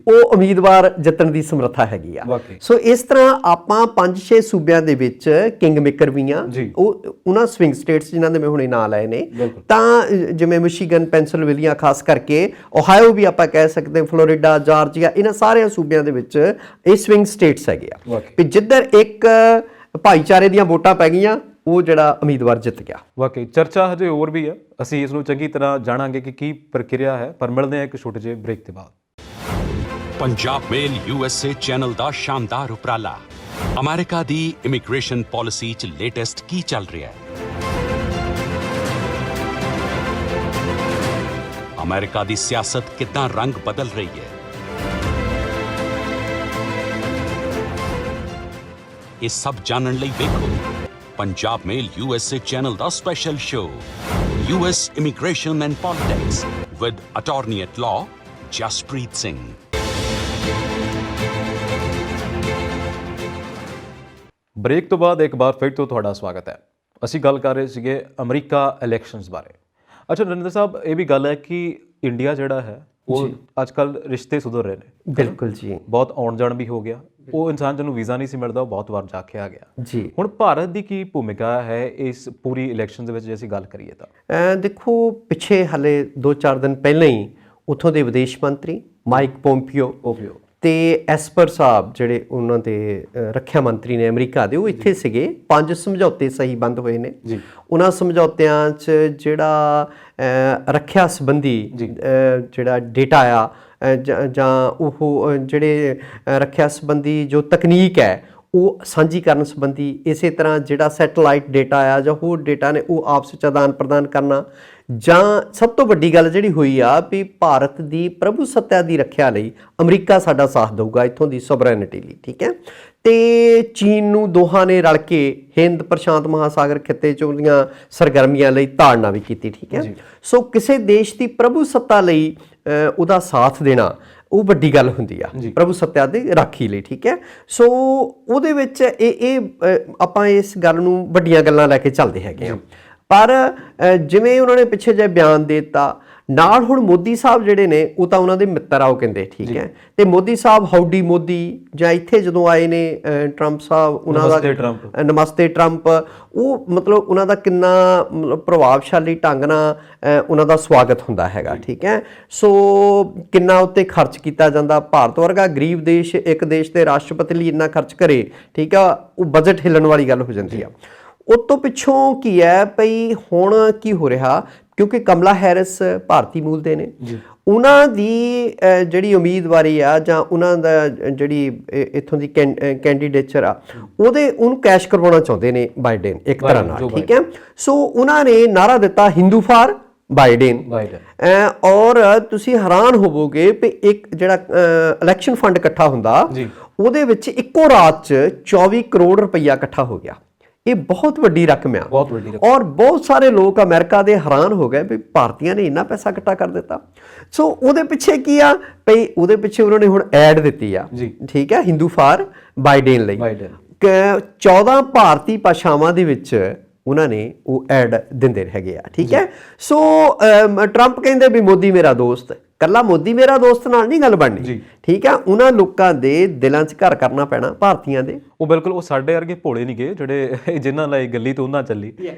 ਉਹ ਉਮੀਦਵਾਰ ਜਿੱਤਣ ਦੀ ਸਮਰੱਥਾ ਹੈਗੀ ਆ। ਸੋ ਇਸ ਤਰ੍ਹਾਂ ਆਪਾਂ 5-6 ਸੂਬਿਆਂ ਦੇ ਵਿੱਚ ਕਿੰਗ ਮੇਕਰ ਵੀ ਆ, ਉਹ ਉਹਨਾਂ ਸਵਿੰਗ ਸਟੇਟਸ ਜਿਨ੍ਹਾਂ ਦੇ ਮੈਂ ਹੁਣੇ ਨਾਂ ਲਏ ਨੇ, ਤਾਂ ਜਿਵੇਂ ਮਿਸ਼ੀਗਨ, ਪੈਨਸਿਲਵੇਨੀਆ ਖਾਸ ਕਰਕੇ, ਓਹਾਇਓ ਵੀ ਆਪਾਂ ਕਹਿ ਸਕਦੇ, ਫਲੋਰੀਡਾ, ਜਾਰਜੀਆ, ਇਹਨਾਂ ਸਾਰਿਆਂ ਸੂਬਿਆਂ ਦੇ ਵਿੱਚ ਇਹ ਸਵਿੰਗ ਸਟੇਟਸ ਹੈਗੇ ਆ ਵੀ ਜਿੱਧਰ ਇੱਕ ਭਾਈਚਾਰੇ ਦੀਆਂ ਵੋਟਾਂ ਪੈ ਗਈਆਂ ਉਹ ਜਿਹੜਾ ਉਮੀਦਵਾਰ ਜਿੱਤ ਗਿਆ। ਵਾਕਈ ਚਰਚਾ ਹਜੇ ਹੋਰ ਵੀ ਹੈ, ਅਸੀਂ ਇਸ ਨੂੰ ਚੰਗੀ ਤਰ੍ਹਾਂ ਜਾਣਾਂਗੇ ਕਿ ਕੀ ਪ੍ਰਕਿਰਿਆ ਹੈ, ਪਰ ਮਿਲਦੇ ਹਾਂ ਇੱਕ ਛੋਟੇ ਜਿਹੇ ਬ੍ਰੇਕ ਦੇ ਬਾਅਦ। ਪੰਜਾਬ ਮੇਲ USA ਚੈਨਲ ਦਾ ਸ਼ਾਨਦਾਰ ਉਪਰਾਲਾ। ਅਮਰੀਕਾ ਦੀ ਇਮੀਗ੍ਰੇਸ਼ਨ ਪਾਲਿਸੀ 'ਚ ਲੇਟੈਸਟ ਕੀ ਚੱਲ ਰਿਹਾ ਹੈ? ਅਮਰੀਕਾ ਦੀ ਸਿਆਸਤ ਕਿੱਦਾਂ ਰੰਗ ਬਦਲ ਰਹੀ ਹੈ? ਇਹ ਸਭ ਜਾਣਨ ਲਈ ਵੇਖੋ ਪੰਜਾਬ ਮੇਲ USA ਚੈਨਲ ਦਾ special show US Immigration and Politics with Attorney at Law Jaspreet Singh. Break ਤੋਂ ਬਾਅਦ ਇੱਕ ਵਾਰ ਫਿਰ ਤੋਂ ਤੁਹਾਡਾ ਸਵਾਗਤ ਹੈ। ਅਸੀਂ ਗੱਲ ਕਰ ਰਹੇ ਸੀਗੇ ਅਮਰੀਕਾ ਇਲੈਕਸ਼ਨਸ ਬਾਰੇ। ਅੱਛਾ ਨਰਿੰਦਰ ਸਾਹਿਬ, ਇਹ ਵੀ ਗੱਲ ਹੈ ਕਿ ਇੰਡੀਆ ਜਿਹੜਾ ਹੈ ਉਹ ਅੱਜ ਕੱਲ੍ਹ ਰਿਸ਼ਤੇ ਸੁਧਰ ਰਹੇ ਨੇ। ਬਿਲਕੁਲ ਜੀ, ਬਹੁਤ ਆਉਣ ਜਾਣ ਵੀ ਹੋ ਗਿਆ। ਉਹ ਇਨਸਾਨ ਜਿਹਨੂੰ ਵੀਜ਼ਾ ਨਹੀਂ ਸੀ ਮਿਲਦਾ ਉਹ ਬਹੁਤ ਵਾਰ ਜਾ ਕੇ ਆ ਗਿਆ ਜੀ। ਹੁਣ ਭਾਰਤ ਦੀ ਕੀ ਭੂਮਿਕਾ ਹੈ ਇਸ ਪੂਰੀ ਇਲੈਕਸ਼ਨ ਦੇ ਵਿੱਚ ਜੇ ਅਸੀਂ ਗੱਲ ਕਰੀਏ ਤਾਂ? ਦੇਖੋ ਪਿੱਛੇ ਹਾਲੇ 2-4 ਦਿਨ ਪਹਿਲਾਂ ਹੀ ਉੱਥੋਂ ਦੇ ਵਿਦੇਸ਼ ਮੰਤਰੀ ਮਾਈਕ ਪੋਂਪੀਓ ਤੇ ਐਸਪਰ ਸਾਹਿਬ ਜਿਹੜੇ ਉਹਨਾਂ ਦੇ ਰੱਖਿਆ ਮੰਤਰੀ ਨੇ ਅਮਰੀਕਾ ਦੇ, ਉਹ ਇੱਥੇ ਸੀਗੇ। 5 ਸਮਝੌਤੇ ਸਹੀ ਬੰਦ ਹੋਏ ਨੇ। ਉਹਨਾਂ ਸਮਝੌਤਿਆਂ 'ਚ ਜਿਹੜਾ ਰੱਖਿਆ ਸੰਬੰਧੀ ਜਿਹੜਾ ਡੇਟਾ ਆ ਜਾਂ ਉਹ ਜਿਹੜੇ ਰੱਖਿਆ ਸੰਬੰਧੀ ਜੋ ਤਕਨੀਕ ਹੈ ਉਹ ਸਾਂਝੀ ਕਰਨ ਸੰਬੰਧੀ, ਇਸੇ ਤਰ੍ਹਾਂ ਜਿਹੜਾ ਸੈਟੇਲਾਈਟ ਡੇਟਾ ਆ ਜਾਂ ਹੋਰ ਡੇਟਾ ਨੇ ਉਹ ਆਪਸ ਵਿੱਚ ਆਦਾਨ ਪ੍ਰਦਾਨ ਕਰਨਾ, ਜਾਂ ਸਭ ਤੋਂ ਵੱਡੀ ਗੱਲ ਜਿਹੜੀ ਹੋਈ ਆ ਵੀ ਭਾਰਤ ਦੀ ਪ੍ਰਭੂ ਸੱਤਾ ਦੀ ਰੱਖਿਆ ਲਈ ਅਮਰੀਕਾ ਸਾਡਾ ਸਾਥ ਦੇਊਗਾ ਇੱਥੋਂ ਦੀ ਸੋਵਰੇਨਿਟੀ ਲਈ, ਠੀਕ ਹੈ। ਤੇ ਚੀਨ ਨੂੰ ਦੋਹਾਂ ਨੇ ਰਲ ਕੇ ਹਿੰਦ ਪ੍ਰਸ਼ਾਂਤ ਮਹਾਸਾਗਰ ਖਿੱਤੇ 'ਚ ਉਹਦੀਆਂ ਸਰਗਰਮੀਆਂ ਲਈ ਤਾੜਨਾ ਵੀ ਕੀਤੀ, ਠੀਕ ਹੈ। ਸੋ ਕਿਸੇ ਦੇਸ਼ ਦੀ ਪ੍ਰਭੂ ਸੱਤਾ ਲਈ ਉਹਦਾ ਸਾਥ ਦੇਣਾ ਉਹ ਵੱਡੀ ਗੱਲ ਹੁੰਦੀ ਆ ਪ੍ਰਭੂ ਸੱਤਾ ਦੀ ਰਾਖੀ ਲਈ, ਠੀਕ ਹੈ। ਸੋ ਉਹਦੇ ਵਿੱਚ ਇਹ ਆਪਾਂ ਇਸ ਗੱਲ ਨੂੰ ਵੱਡੀਆਂ ਗੱਲਾਂ ਲੈ ਕੇ ਚੱਲਦੇ ਹੈਗੇ ਆ। ਪਰ ਜਿਵੇਂ ਉਹਨਾਂ ਨੇ ਪਿੱਛੇ ਜਿਹੇ ਬਿਆਨ ਦੇ ਦਿੱਤਾ, ਨਾਲ ਹੁਣ ਮੋਦੀ ਸਾਹਿਬ ਜਿਹੜੇ ਨੇ ਉਹ ਤਾਂ ਉਹਨਾਂ ਦੇ ਮਿੱਤਰ ਆ, ਉਹ ਕਹਿੰਦੇ ਠੀਕ ਹੈ। ਤੇ ਮੋਦੀ ਸਾਹਿਬ ਹਾਊਡੀ ਮੋਦੀ, ਜਾਂ ਇੱਥੇ ਜਦੋਂ ਆਏ ਨੇ ਟਰੰਪ ਸਾਹਿਬ, ਉਹਨਾਂ ਦਾ ਨਮਸਤੇ ਟਰੰਪ, ਉਹ ਮਤਲਬ ਉਹਨਾਂ ਦਾ ਕਿੰਨਾ ਪ੍ਰਭਾਵਸ਼ਾਲੀ ਢੰਗ ਨਾਲ ਉਹਨਾਂ ਦਾ ਸਵਾਗਤ ਹੁੰਦਾ ਹੈਗਾ, ਠੀਕ ਹੈ। ਸੋ ਕਿੰਨਾ ਉੱਤੇ ਖਰਚ ਕੀਤਾ ਜਾਂਦਾ। ਭਾਰਤ ਵਰਗਾ ਗਰੀਬ ਦੇਸ਼ ਇੱਕ ਦੇਸ਼ ਦੇ ਰਾਸ਼ਟਰਪਤੀ ਲਈ ਇੰਨਾ ਖਰਚ ਕਰੇ, ਠੀਕ ਆ, ਉਹ ਬਜਟ ਹਿੱਲਣ ਵਾਲੀ ਗੱਲ ਹੋ ਜਾਂਦੀ ਆ। ਉਸ ਤੋਂ ਪਿੱਛੋਂ ਕੀ ਹੈ ਭਈ ਹੁਣ ਕੀ ਹੋ ਰਿਹਾ, ਕਿਉਂਕਿ ਕਮਲਾ ਹੈਰਿਸ ਭਾਰਤੀ ਮੂਲ ਦੇ ਨੇ, ਉਹਨਾਂ ਦੀ ਜਿਹੜੀ ਉਮੀਦਵਾਰੀ ਆ ਜਾਂ ਉਹਨਾਂ ਦਾ ਜਿਹੜੀ ਇੱਥੋਂ ਦੀ ਕੈਂਡੀਡੇਚਰ ਆ ਉਹਨੂੰ ਕੈਸ਼ ਕਰਵਾਉਣਾ ਚਾਹੁੰਦੇ ਨੇ ਬਾਈਡਨ ਇੱਕ ਤਰ੍ਹਾਂ ਨਾਲ, ਠੀਕ ਹੈ। ਸੋ ਉਹਨਾਂ ਨੇ ਨਾਅਰਾ ਦਿੱਤਾ ਹਿੰਦੂ ਫਾਰ ਬਾਈਡਨ। ਔਰ ਤੁਸੀਂ ਹੈਰਾਨ ਹੋਵੋਗੇ ਵੀ ਇੱਕ ਜਿਹੜਾ ਇਲੈਕਸ਼ਨ ਫੰਡ ਇਕੱਠਾ ਹੁੰਦਾ ਉਹਦੇ ਵਿੱਚ ਇੱਕੋ ਰਾਤ 'ਚ 24 ਕਰੋੜ ਰੁਪਈਆ ਇਕੱਠਾ ਹੋ ਗਿਆ। ਇਹ ਬਹੁਤ ਵੱਡੀ ਰਕਮ ਆ, ਬਹੁਤ ਵੱਡੀ ਰਕਮ। ਔਰ ਬਹੁਤ ਸਾਰੇ ਲੋਕ ਅਮਰੀਕਾ ਦੇ ਹੈਰਾਨ ਹੋ ਗਏ ਵੀ ਭਾਰਤੀਆਂ ਨੇ ਇੰਨਾ ਪੈਸਾ ਇਕੱਠਾ ਕਰ ਦਿੱਤਾ। ਸੋ ਉਹਦੇ ਪਿੱਛੇ ਕੀ ਆ ਭਈ, ਉਹਦੇ ਪਿੱਛੇ ਉਹਨਾਂ ਨੇ ਹੁਣ ਐਡ ਦਿੱਤੀ ਆ, ਠੀਕ ਹੈ, ਹਿੰਦੂ ਫਾਰ ਬਾਈਡੇਨ ਲਈ 14 ਭਾਰਤੀ ਭਾਸ਼ਾਵਾਂ ਦੇ ਵਿੱਚ ਉਹਨਾਂ ਨੇ ਉਹ ਐਡ ਦਿੰਦੇ ਹੈਗੇ ਆ, ਠੀਕ ਹੈ। ਸੋ ਟਰੰਪ ਕਹਿੰਦੇ ਵੀ ਮੋਦੀ ਮੇਰਾ ਦੋਸਤ, ਕੱਲਾ ਮੋਦੀ ਮੇਰਾ ਦੋਸਤ ਨਾਲ ਨਹੀਂ ਗੱਲ ਬਣਨੀ, ਠੀਕ ਆ। ਉਹਨਾਂ ਲੋਕਾਂ ਦੇ ਦਿਲਾਂ 'ਚ ਘਰ ਕਰਨਾ ਪੈਣਾ ਭਾਰਤੀਆਂ ਦੇ। ਉਹ ਬਿਲਕੁਲ ਉਹ ਸਾਡੇ ਵਰਗੇ ਭੋਲੇ ਨਹੀਂ ਗਏ ਜਿਹੜੇ ਜਿਨ੍ਹਾਂ ਲਈ ਗੱਲੀ ਤੋਂ ਉਹਨਾਂ ਚੱਲੀ।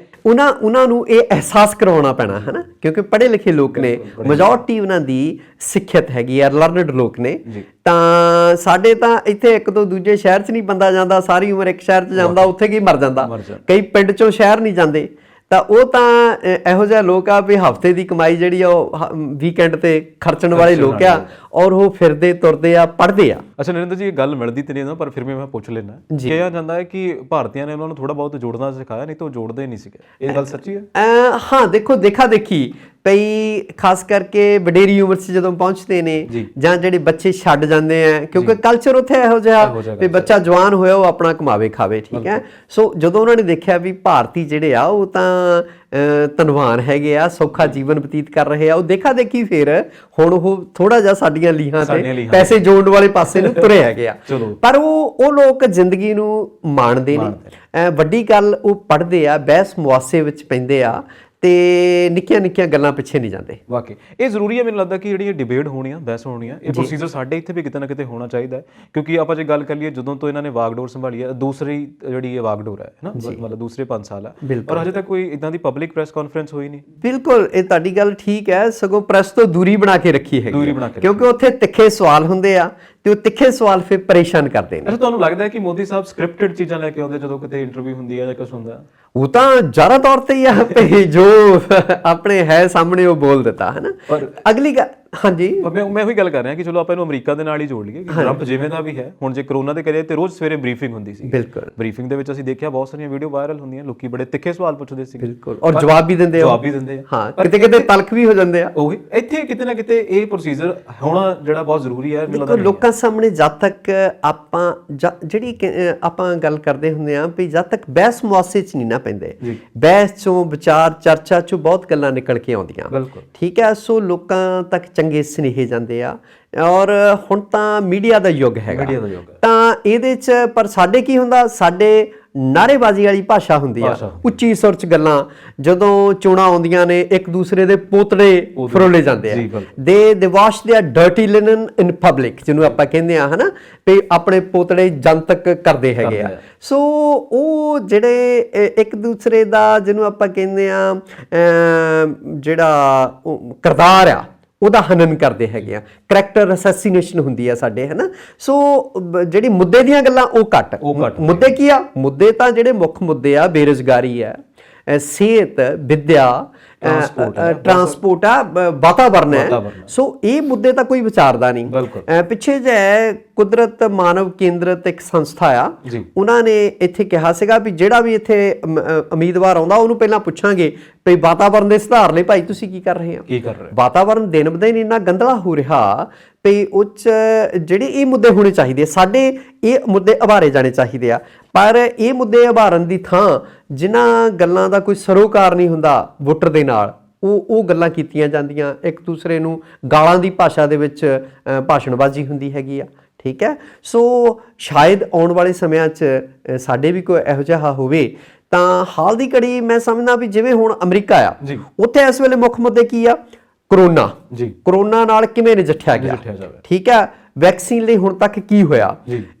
ਉਹਨਾਂ ਨੂੰ ਇਹ ਅਹਿਸਾਸ ਕਰਵਾਉਣਾ ਪੈਣਾ ਹੈ ਨਾ, ਕਿਉਂਕਿ ਪੜ੍ਹੇ ਲਿਖੇ ਲੋਕ ਨੇ, ਮੈਜੋਰਟੀ ਉਹਨਾਂ ਦੀ ਸਿੱਖਿਅਤ ਹੈਗੀ ਆ, ਲਰਨਡ ਲੋਕ ਨੇ। ਤਾਂ ਸਾਡੇ ਤਾਂ ਇੱਥੇ ਇੱਕ ਤੋਂ ਦੂਜੇ ਸ਼ਹਿਰ 'ਚ ਨਹੀਂ ਬੰਦਾ ਜਾਂਦਾ, ਸਾਰੀ ਉਮਰ ਇੱਕ ਸ਼ਹਿਰ 'ਚ ਜਾਂਦਾ, ਉੱਥੇ ਕੀ ਮਰ ਜਾਂਦਾ। ਕਈ ਪਿੰਡ 'ਚੋਂ ਸ਼ਹਿਰ ਨਹੀਂ ਜਾਂਦੇ, ਤਾਂ ਉਹ ਤਾਂ ਇਹੋ ਜਿਹੇ ਲੋਕ ਆ ਵੀ ਹਫ਼ਤੇ ਦੀ ਕਮਾਈ ਜਿਹੜੀ ਆ ਉਹ ਵੀਕਐਂਡ ਤੇ ਖਰਚਣ ਵਾਲੇ ਲੋਕ ਆ, ਔਰ ਉਹ ਫਿਰਦੇ ਤੁਰਦੇ ਆ, ਪੜ੍ਹਦੇ ਆ। ਅੱਛਾ ਨਰਿੰਦਰ ਜੀ, ਇਹ ਗੱਲ ਮਿਲਦੀ ਤੇ ਨਹੀਂ ਨਾ, ਪਰ ਫਿਰ ਵੀ ਮੈਂ ਪੁੱਛ ਲੈਣਾ। ਕਿਹਾ ਜਾਂਦਾ ਹੈ ਕਿ ਭਾਰਤੀਆਂ ਨੇ ਉਹਨਾਂ ਨੂੰ ਥੋੜਾ ਬਹੁਤ ਜੋੜਨਾ ਸਿਖਾਇਆ, ਨਹੀਂ ਤਾਂ ਉਹ ਜੋੜਦੇ ਨਹੀਂ ਸੀਗੇ। ਇਹ ਗੱਲ ਸੱਚੀ ਹੈ? ਹਾਂ, ਦੇਖੋ ਦੇਖਾ ਦੇਖੀ ਕਈ ਖਾਸ ਕਰਕੇ ਵਡੇਰੀ ਉਮਰ 'ਚ ਜਦੋਂ ਪਹੁੰਚਦੇ ਨੇ, ਜਾਂ ਜਿਹੜੇ ਬੱਚੇ ਛੱਡ ਜਾਂਦੇ ਆ, ਕਿਉਂਕਿ ਕਲਚਰ ਉੱਥੇ ਇਹੋ ਜਿਹਾ ਵੀ ਬੱਚਾ ਜਵਾਨ ਹੋਇਆ ਉਹ ਆਪਣਾ ਕਮਾਵੇ ਖਾਵੇ, ਠੀਕ ਹੈ। ਸੋ ਜਦੋਂ ਉਹਨਾਂ ਨੇ ਦੇਖਿਆ ਵੀ ਭਾਰਤੀ ਜਿਹੜੇ ਆ ਉਹ ਤਾਂ ਧਨਵਾਨ ਹੈਗੇ ਆ, ਸੌਖਾ ਜੀਵਨ ਬਤੀਤ ਕਰ ਰਹੇ ਆ, ਉਹ ਦੇਖਾ ਦੇਖੀ ਫਿਰ ਹੁਣ ਉਹ ਥੋੜਾ ਜਿਹਾ ਸਾਡੀਆਂ ਲੀਹਾਂ ਤੇ ਪੈਸੇ ਜੋੜਨ ਵਾਲੇ ਪਾਸੇ ਨੂੰ ਤੁਰੇ ਹੈਗੇ ਆ। ਪਰ ਉਹ ਲੋਕ ਜ਼ਿੰਦਗੀ ਨੂੰ ਮਾਣਦੇ ਨੇ। ਵੱਡੀ ਗੱਲ ਉਹ ਪੜ੍ਹਦੇ ਆ, ਬਹਿਸ ਮੁਆਸੇ ਵਿੱਚ ਪੈਂਦੇ ਆ, ਤੇ ਨਿੱਕੀਆਂ ਨਿੱਕੀਆਂ ਗੱਲਾਂ ਪਿੱਛੇ ਨਹੀਂ ਜਾਂਦੇ। ਵਾਕਈ ਇਹ ਜ਼ਰੂਰੀ ਹੈ, ਮੈਨੂੰ ਲੱਗਦਾ ਕਿ ਜਿਹੜੀ ਡਿਬੇਟ ਹੋਣੀ ਆ, ਬਹਿਸ ਹੋਣੀ ਆ, ਇਹ ਪ੍ਰੋਸੀਜਰ ਸਾਡੇ ਇੱਥੇ ਵੀ ਕਿਤੇ ਨਾ ਕਿਤੇ ਹੋਣਾ ਚਾਹੀਦਾ ਹੈ। ਕਿਉਂਕਿ ਆਪਾਂ ਜੇ ਗੱਲ ਕਰ ਲਈਏ, ਜਦੋਂ ਤੋਂ ਇਹਨਾਂ ਨੇ ਵਾਗਡੋਰ ਸੰਭਾਲੀ ਹੈ, ਦੂਸਰੀ ਜਿਹੜੀ ਇਹ ਵਾਗਡੋਰ ਹੈ ਨਾ, ਮਤਲਬ ਦੂਸਰੇ 5 ਸਾਲ ਆ, ਔਰ ਹਜੇ ਤੱਕ ਕੋਈ ਇਦਾਂ ਦੀ ਪਬਲਿਕ ਪ੍ਰੈਸ ਕਾਨਫਰੰਸ ਹੋਈ ਨਹੀਂ। ਬਿਲਕੁਲ, ਇਹ ਤੁਹਾਡੀ ਗੱਲ ਠੀਕ ਹੈ, ਸਗੋਂ ਪ੍ਰੈਸ ਤੋਂ ਦੂਰੀ ਬਣਾ ਕੇ ਰੱਖੀ ਹੈ, ਕਿਉਂਕਿ ਉੱਥੇ ਤਿੱਖੇ ਸਵਾਲ ਹੁੰਦੇ ਆ, ਤੇ ਉਹ ਤਿੱਖੇ ਸਵਾਲ ਫਿਰ ਪਰੇਸ਼ਾਨ ਕਰਦੇ ਨੇ। ਅੱਛਾ, ਤੁਹਾਨੂੰ ਲੱਗਦਾ ਹੈ ਕਿ ਮੋਦੀ ਸਾਹਿਬ ਸਕ੍ਰਿਪਟਡ ਚੀਜ਼ਾਂ ਲੈ ਕੇ ਆਉਂਦੇ ਜਦੋਂ ਕਿਤੇ ਇੰਟਰਵਿਊ ਹੁੰਦੀ ਹੈ ਜਾਂ ਕੁਝ ਹੁੰਦਾ? ਉਹ ਤਾਂ ਜ਼ਿਆਦਾ ਤੌਰ ਤੇ ਹੀ ਆ ਵੀ ਜੋ ਆਪਣੇ ਹੈ ਸਾਹਮਣੇ ਉਹ ਬੋਲ ਦਿੱਤਾ, ਹੈ ਨਾ। ਅਗਲੀ ਗੱਲ, ਹਾਂਜੀ, ਮੈਂ ਉਹੀ ਗੱਲ ਕਰ ਰਿਹਾ ਕਿ ਚਲੋ ਆਪਾਂ ਇਹਨੂੰ ਅਮਰੀਕਾ ਦੇ ਨਾਲ ਹੀ ਜੋੜ ਲਈਏ ਕਿ ਟਰੰਪ ਜਿਵੇਂ ਦਾ ਵੀ ਹੈ, ਹੁਣ ਜੇ ਕਰੋਨਾ ਦੇ ਕਰੀਏ ਤੇ ਰੋਜ਼ ਸਵੇਰੇ ਬਰੀਫਿੰਗ ਹੁੰਦੀ ਸੀ। ਬਿਲਕੁਲ, ਬਰੀਫਿੰਗ ਦੇ ਵਿੱਚ ਅਸੀਂ ਦੇਖਿਆ ਬਹੁਤ ਸਾਰੀਆਂ ਵੀਡੀਓ ਵਾਇਰਲ ਹੁੰਦੀਆਂ, ਲੋਕੀ ਬੜੇ ਤਿੱਖੇ ਸਵਾਲ ਪੁੱਛਦੇ ਸੀ। ਬਿਲਕੁਲ, ਔਰ ਜਵਾਬ ਵੀ ਦਿੰਦੇ ਆ। ਹਾਂ, ਕਿਤੇ ਕਿਤੇ ਤਲਖ ਵੀ ਹੋ ਜਾਂਦੇ ਆ। ਉਹੀ ਇੱਥੇ ਕਿਤੇ ਨਾ ਕਿਤੇ ਇਹ ਪ੍ਰੋਸੀਜਰ ਹੋਣਾ ਜਿਹੜਾ ਬਹੁਤ ਜ਼ਰੂਰੀ ਹੈ। ਦੇਖੋ, ਲੋਕਾਂ ਸਾਹਮਣੇ ਜਦ ਤੱਕ ਆਪਾਂ ਜਿਹੜੀ ਆਪਾਂ ਗੱਲ ਕਰਦੇ ਹੁੰਦੇ ਆ ਵੀ ਜਦ ਤੱਕ ਬਹਿਸ ਮੁਆਸੇ 'ਚ ਨਹੀਂ ਨਾ ਪੈਂਦੇ, ਬਹਿਸ 'ਚੋਂ ਵਿਚਾਰ ਚਰਚਾ 'ਚੋਂ ਬਹੁਤ ਗੱਲਾਂ ਨਿਕਲ ਕੇ ਆਉਂਦੀਆਂ, ਠੀਕ ਹੈ। ਸੋ ਲੋਕਾਂ ਤੱਕ ਚੰਗੇ ਸੁਨੇਹੇ ਜਾਂਦੇ ਆ, ਔਰ ਹੁਣ ਤਾਂ ਮੀਡੀਆ ਦਾ ਯੁੱਗ ਹੈਗਾ, ਤਾਂ ਇਹਦੇ 'ਚ ਪਰ ਸਾਡੇ ਕੀ ਹੁੰਦਾ, ਸਾਡੇ ਨਾਅਰੇਬਾਜ਼ੀ ਵਾਲੀ ਭਾਸ਼ਾ ਹੁੰਦੀ ਆ, ਉੱਚੀ ਸੁਰ 'ਚ ਗੱਲਾਂ। ਜਦੋਂ ਚੋਣਾਂ ਆਉਂਦੀਆਂ ਨੇ, ਇੱਕ ਦੂਸਰੇ ਦੇ ਪੋਤੜੇ ਫਰੋਲੇ ਜਾਂਦੇ ਆ, ਦੇ wash there dirty linen in public, ਜਿਹਨੂੰ ਆਪਾਂ ਕਹਿੰਦੇ ਆ, ਹਨਾ, ਵੀ ਆਪਣੇ ਪੋਤੜੇ ਜਨਤਕ ਕਰਦੇ ਹੈਗੇ ਆ। ਸੋ ਉਹ ਜਿਹੜੇ ਇੱਕ ਦੂਸਰੇ ਦਾ, ਜਿਹਨੂੰ ਆਪਾਂ ਕਹਿੰਦੇ ਆ, ਜਿਹੜਾ ਕਿਰਦਾਰ ਆ, ਉਹਦਾ ਹਨਨ ਕਰਦੇ ਹੈਗੇ ਆ, ਕਰੈਕਟਰ ਅਸੈਸੀਨੇਸ਼ਨ ਹੁੰਦੀ ਆ ਸਾਡੇ, ਹਨਾ। ਸੋ ਜਿਹੜੀ ਮੁੱਦੇ ਦੀਆਂ ਗੱਲਾਂ ਉਹ ਘੱਟ। ਮੁੱਦੇ ਕੀ ਆ? ਮੁੱਦੇ ਤਾਂ ਜਿਹੜੇ ਮੁੱਖ ਮੁੱਦੇ ਆ, ਬੇਰੁਜ਼ਗਾਰੀ ਆ, ਸਿਹਤ, ਵਿਦਿਆ, ਟਰਾਂਸਪੋਰਟ ਆ, ਵਾਤਾਵਰਨ ਹੈ। ਸੋ ਇਹ ਮੁੱਦੇ ਤਾਂ ਕੋਈ ਵਿਚਾਰਦਾ ਨਹੀਂ। ਪਿੱਛੇ ਜੇ ਕੁਦਰਤ ਮਾਨਵ ਕੇਂਦਰਿਤ ਇੱਕ ਸੰਸਥਾ ਆ, ਉਹਨਾਂ ਨੇ ਇੱਥੇ ਕਿਹਾ ਸੀਗਾ ਵੀ ਜਿਹੜਾ ਵੀ ਇੱਥੇ ਉਮੀਦਵਾਰ ਆਉਂਦਾ ਉਹਨੂੰ ਪਹਿਲਾਂ ਪੁੱਛਾਂਗੇ ਵੀ ਵਾਤਾਵਰਨ ਦੇ ਸੁਧਾਰ ਲਈ ਭਾਈ ਤੁਸੀਂ ਕੀ ਕਰ ਰਹੇ ਹੋ। ਵਾਤਾਵਰਨ ਦਿਨ ਬ ਦਿਨ ਇੰਨਾ ਗੰਦਲਾ ਹੋ ਰਿਹਾ ਵੀ ਉਹ 'ਚ ਜਿਹੜੇ ਇਹ ਮੁੱਦੇ ਹੋਣੇ ਚਾਹੀਦੇ, ਸਾਡੇ ਇਹ ਮੁੱਦੇ ਉਭਾਰੇ ਜਾਣੇ ਚਾਹੀਦੇ ਆ। ਪਰ ਇਹ ਮੁੱਦੇ ਉਭਾਰਨ ਦੀ ਥਾਂ ਜਿਨ੍ਹਾਂ ਗੱਲਾਂ ਦਾ ਕੋਈ ਸਰੋਕਾਰ ਨਹੀਂ ਹੁੰਦਾ ਵੋਟਰ ਦੇ ਨਾਲ, ਉਹ ਗੱਲਾਂ ਕੀਤੀਆਂ ਜਾਂਦੀਆਂ, ਇੱਕ ਦੂਸਰੇ ਨੂੰ ਗਾਲਾਂ ਦੀ ਭਾਸ਼ਾ ਦੇ ਵਿੱਚ ਭਾਸ਼ਣਬਾਜ਼ੀ ਹੁੰਦੀ ਹੈਗੀ ਆ, ਠੀਕ ਹੈ। ਸੋ ਸ਼ਾਇਦ ਆਉਣ ਵਾਲੇ ਸਮਿਆਂ 'ਚ ਸਾਡੇ ਵੀ ਕੋਈ ਇਹੋ ਜਿਹਾ ਹੋਵੇ। ਤਾਂ ਹਾਲ ਦੀ ਘੜੀ ਮੈਂ ਸਮਝਦਾ ਵੀ ਜਿਵੇਂ ਹੁਣ ਅਮਰੀਕਾ ਆ, ਉੱਥੇ ਇਸ ਵੇਲੇ ਮੁੱਖ ਮੁੱਦੇ ਕੀ ਆ? ਕਰੋਨਾ। ਕਰੋਨਾ ਨਾਲ ਕਿਵੇਂ ਨਜਿੱਠਿਆ ਗਿਆ, ਠੀਕ ਹੈ। ਵੈਕਸੀਨ ਲਈ ਹੁਣ ਤੱਕ ਕੀ ਹੋਇਆ,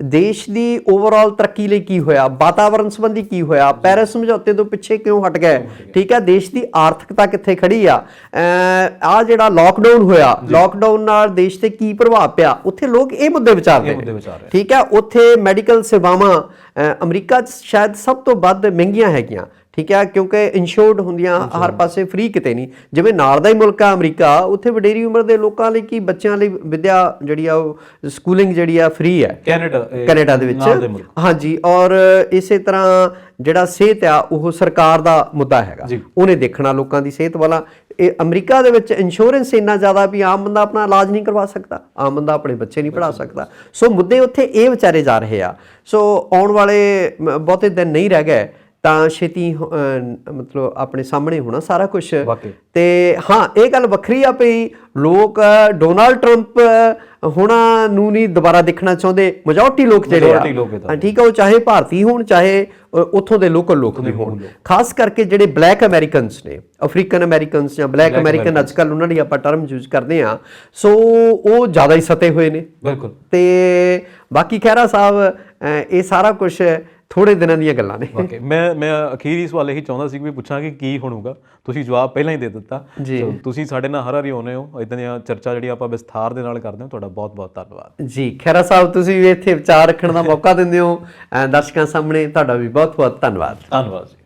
ਦੇਸ਼ ਦੀ ਓਵਰਆਲ ਤਰੱਕੀ ਲਈ ਕੀ ਹੋਇਆ, ਵਾਤਾਵਰਣ ਸੰਬੰਧੀ ਕੀ ਹੋਇਆ, ਪੈਰਿਸ ਸਮਝੌਤੇ ਤੋਂ ਪਿੱਛੇ ਕਿਉਂ ਹਟ ਗਏ, ਠੀਕ ਹੈ। ਦੇਸ਼ ਦੀ ਆਰਥਿਕਤਾ ਕਿੱਥੇ ਖੜੀ ਆ, ਆ ਜਿਹੜਾ ਲਾਕਡਾਊਨ ਹੋਇਆ, ਲਾਕਡਾਊਨ ਨਾਲ ਦੇਸ਼ ਤੇ ਕੀ ਪ੍ਰਭਾਵ ਪਿਆ, ਉੱਥੇ ਲੋਕ ਇਹ ਮੁੱਦੇ ਵਿਚਾਰਦੇ ਨੇ, ਠੀਕ ਹੈ। ਉੱਥੇ ਮੈਡੀਕਲ ਸੇਵਾਵਾਂ ਅਮਰੀਕਾ 'ਚ ਸ਼ਾਇਦ ਸਭ ਤੋਂ ਵੱਧ ਮਹਿੰਗੀਆਂ ਹੈਗੀਆਂ, ਠੀਕ ਹੈ, ਕਿਉਂਕਿ ਇੰਸ਼ੋਰਡ ਹੁੰਦੀਆਂ ਹਰ ਪਾਸੇ, ਫ੍ਰੀ ਕਿਤੇ ਨਹੀਂ। ਜਿਵੇਂ ਨਾਲ ਦਾ ਹੀ ਮੁਲਕ ਆ ਅਮਰੀਕਾ, ਉੱਥੇ ਵਡੇਰੀ ਉਮਰ ਦੇ ਲੋਕਾਂ ਲਈ ਕੀ ਬੱਚਿਆਂ ਲਈ ਵਿਦਿਆ ਜਿਹੜੀ ਆ, ਉਹ ਸਕੂਲਿੰਗ ਜਿਹੜੀ ਆ ਫ੍ਰੀ ਹੈ ਕੈਨੇਡਾ ਦੇ ਵਿੱਚ, ਹਾਂਜੀ। ਔਰ ਇਸੇ ਤਰ੍ਹਾਂ ਜਿਹੜਾ ਸਿਹਤ ਆ ਉਹ ਸਰਕਾਰ ਦਾ ਮੁੱਦਾ ਹੈਗਾ, ਉਹਨੇ ਦੇਖਣਾ ਲੋਕਾਂ ਦੀ ਸਿਹਤ ਵਾਲਾ। ਇਹ ਅਮਰੀਕਾ ਦੇ ਵਿੱਚ ਇੰਸ਼ੋਰੈਂਸ ਇੰਨਾ ਜ਼ਿਆਦਾ ਵੀ ਆਮ ਬੰਦਾ ਆਪਣਾ ਇਲਾਜ ਨਹੀਂ ਕਰਵਾ ਸਕਦਾ, ਆਮ ਬੰਦਾ ਆਪਣੇ ਬੱਚੇ ਨਹੀਂ ਪੜ੍ਹਾ ਸਕਦਾ। ਸੋ ਮੁੱਦੇ ਉੱਥੇ ਇਹ ਵਿਚਾਰੇ ਜਾ ਰਹੇ ਆ। ਸੋ ਆਉਣ ਵਾਲੇ ਬਹੁਤੇ ਦਿਨ ਨਹੀਂ ਰਹਿ ਗਏ ਤਾਂ ਛੇਤੀ ਮਤਲਬ ਆਪਣੇ ਸਾਹਮਣੇ ਹੋਣਾ ਸਾਰਾ ਕੁਝ। ਵਾਕਈ। ਤੇ ਹਾਂ, ਇਹ ਗੱਲ ਵੱਖਰੀ ਆ ਵੀ ਲੋਕ ਡੋਨਾਲਡ ਟਰੰਪ ਹੁਣਾਂ ਨੂੰ ਨਹੀਂ ਦੁਬਾਰਾ ਦੇਖਣਾ ਚਾਹੁੰਦੇ, ਮੈਜੋਰਟੀ ਲੋਕ ਜਿਹੜੇ ਆ, ਠੀਕ ਆ, ਉਹ ਚਾਹੇ ਭਾਰਤੀ ਹੋਣ ਚਾਹੇ ਉੱਥੋਂ ਦੇ ਲੋਕਲ ਲੋਕ ਵੀ ਹੋਣ, ਖਾਸ ਕਰਕੇ ਜਿਹੜੇ ਬਲੈਕ ਅਮਰੀਕਨਸ ਨੇ, ਅਫਰੀਕਨ ਅਮਰੀਕਨਸ ਜਾਂ ਬਲੈਕ ਅਮਰੀਕਨ ਅੱਜ ਕੱਲ੍ਹ ਉਹਨਾਂ ਦੀ ਆਪਾਂ ਟਰਮ ਯੂਜ਼ ਕਰਦੇ ਹਾਂ, ਸੋ ਉਹ ਜ਼ਿਆਦਾ ਹੀ ਸਤੇ ਹੋਏ ਨੇ। ਬਿਲਕੁਲ। ਤੇ ਬਾਕੀ ਖਹਿਰਾ ਸਾਹਿਬ ਇਹ ਸਾਰਾ ਕੁਝ ਥੋੜੇ ਦਿਨਾਂ ਦੀਆਂ ਗੱਲਾਂ ਨੇ। ਓਕੇ, ਮੈਂ ਅਖੀਰੀ ਸਵਾਲ ਇਹੀ ਚਾਹੁੰਦਾ ਸੀ ਵੀ ਪੁੱਛਾਂ ਕਿ ਕੀ ਹੋਣੂਗਾ, ਤੁਸੀਂ ਜਵਾਬ ਪਹਿਲਾਂ ਹੀ ਦੇ ਦਿੱਤਾ ਜੀ। ਤੁਸੀਂ ਸਾਡੇ ਨਾਲ ਹਰ ਵਾਰੀ ਆਉਂਦੇ ਹੋ, ਇਦਾਂ ਦੀਆਂ ਚਰਚਾ ਜਿਹੜੀ ਆਪਾਂ ਵਿਸਥਾਰ ਦੇ ਨਾਲ ਕਰਦੇ ਹਾਂ, ਤੁਹਾਡਾ ਬਹੁਤ ਬਹੁਤ ਧੰਨਵਾਦ ਜੀ। ਖਹਿਰਾ ਸਾਹਿਬ, ਤੁਸੀਂ ਵੀ ਇੱਥੇ ਵਿਚਾਰ ਰੱਖਣ ਦਾ ਮੌਕਾ ਦਿੰਦੇ ਹੋ ਦਰਸ਼ਕਾਂ ਸਾਹਮਣੇ, ਤੁਹਾਡਾ ਵੀ ਬਹੁਤ ਬਹੁਤ ਧੰਨਵਾਦ। ਧੰਨਵਾਦ ਜੀ।